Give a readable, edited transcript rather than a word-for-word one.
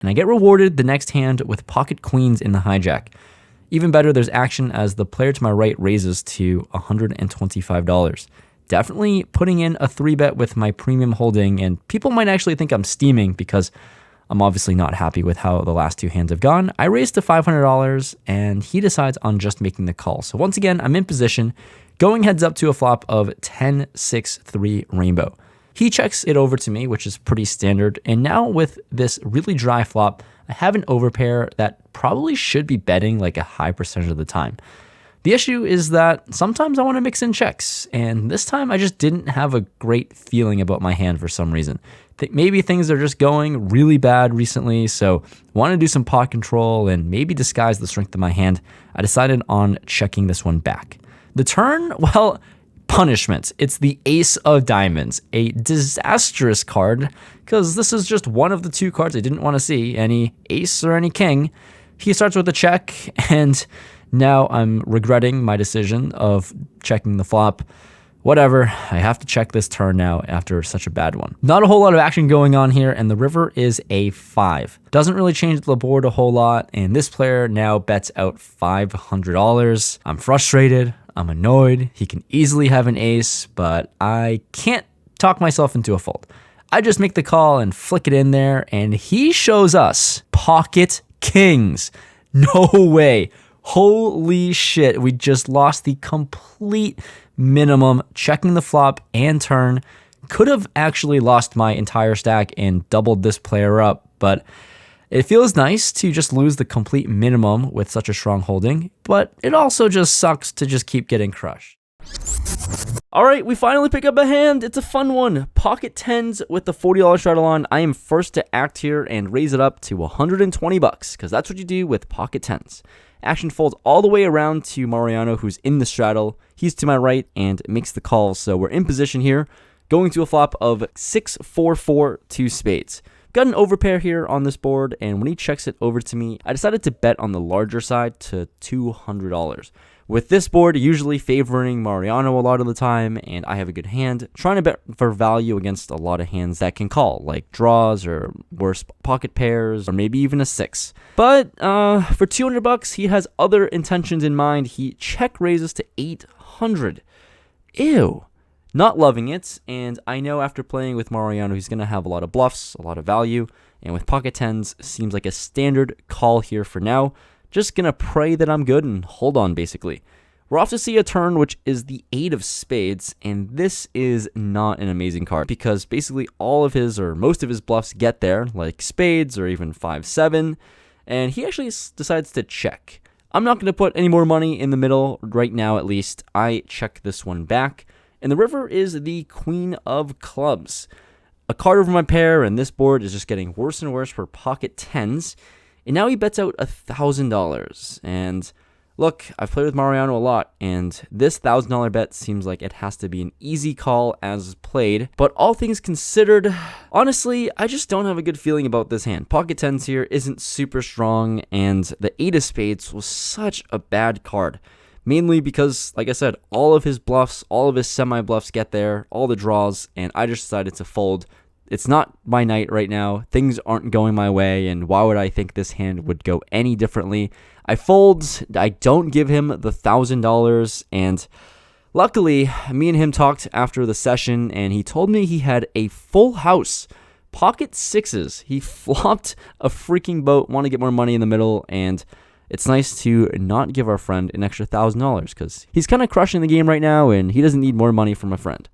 and I get rewarded the next hand with pocket queens in the hijack. Even better, there's action as the player to my right raises to $125. Definitely putting in a 3-bet with my premium holding, and people might actually think I'm steaming because I'm obviously not happy with how the last 2 hands have gone. I raise to $500, and he decides on just making the call. So once again, I'm in position, going heads up to a flop of 10-6-3 rainbow. He checks it over to me, which is pretty standard, and now with this really dry flop, I have an overpair that probably should be betting like a high percentage of the time. The issue is that sometimes I want to mix in checks, and this time I just didn't have a great feeling about my hand for some reason. Maybe things are just going really bad recently, so want to do some pot control and maybe disguise the strength of my hand. I decided on checking this one back. The turn, well, punishment. It's the Ace of Diamonds, a disastrous card, because this is just one of the 2 cards I didn't want to see, any ace or any king. He starts with a check, and now I'm regretting my decision of checking the flop. Whatever, I have to check this turn now after such a bad one. Not a whole lot of action going on here, and the river is a 5. Doesn't really change the board a whole lot, and this player now bets out $500. I'm frustrated, I'm annoyed, he can easily have an ace, but I can't talk myself into a fold. I just make the call and flick it in there, and he shows us pocket kings. No way. Holy shit, we just lost the complete minimum, checking the flop and turn. Could have actually lost my entire stack and doubled this player up, but it feels nice to just lose the complete minimum with such a strong holding, but it also just sucks to just keep getting crushed. All right, we finally pick up a hand. It's a fun one. Pocket 10s with the $40 straddle on. I am first to act here and raise it up to $120 because that's what you do with pocket 10s. Action folds all the way around to Mariano, who's in the straddle. He's to my right and makes the call, so we're in position here, going to a flop of 6-4-4 2 spades. Got an overpair here on this board, and when he checks it over to me, I decided to bet on the larger side to $200. With this board usually favoring Mariano a lot of the time, and I have a good hand, trying to bet for value against a lot of hands that can call, like draws or worse pocket pairs, or maybe even a 6. But for $200, he has other intentions in mind. He check raises to $800. Ew. Not loving it, and I know after playing with Mariano, he's going to have a lot of bluffs, a lot of value, and with pocket 10s, seems like a standard call here for now. Just going to pray that I'm good and hold on, basically. We're off to see a turn, which is the 8 of spades, and this is not an amazing card, because basically all of his, or most of his bluffs get there, like spades or even 5-7, and he actually decides to check. I'm not going to put any more money in the middle right now, at least. I check this one back. And the river is the Queen of Clubs. A card over my pair, and this board is just getting worse and worse for pocket 10s. And now he bets out $1,000. And look, I've played with Mariano a lot, and this $1,000 bet seems like it has to be an easy call as played. But all things considered, honestly, I just don't have a good feeling about this hand. Pocket 10s here isn't super strong, and the 8 of spades was such a bad card. Mainly because, like I said, all of his bluffs, all of his semi-bluffs get there, all the draws, and I just decided to fold. It's not my night right now. Things aren't going my way, and why would I think this hand would go any differently? I fold. I don't give him the $1,000, and luckily, me and him talked after the session, and he told me he had a full house. Pocket 6s. He flopped a freaking boat, want to get more money in the middle, and it's nice to not give our friend an extra $1,000 because he's kind of crushing the game right now and he doesn't need more money from a friend.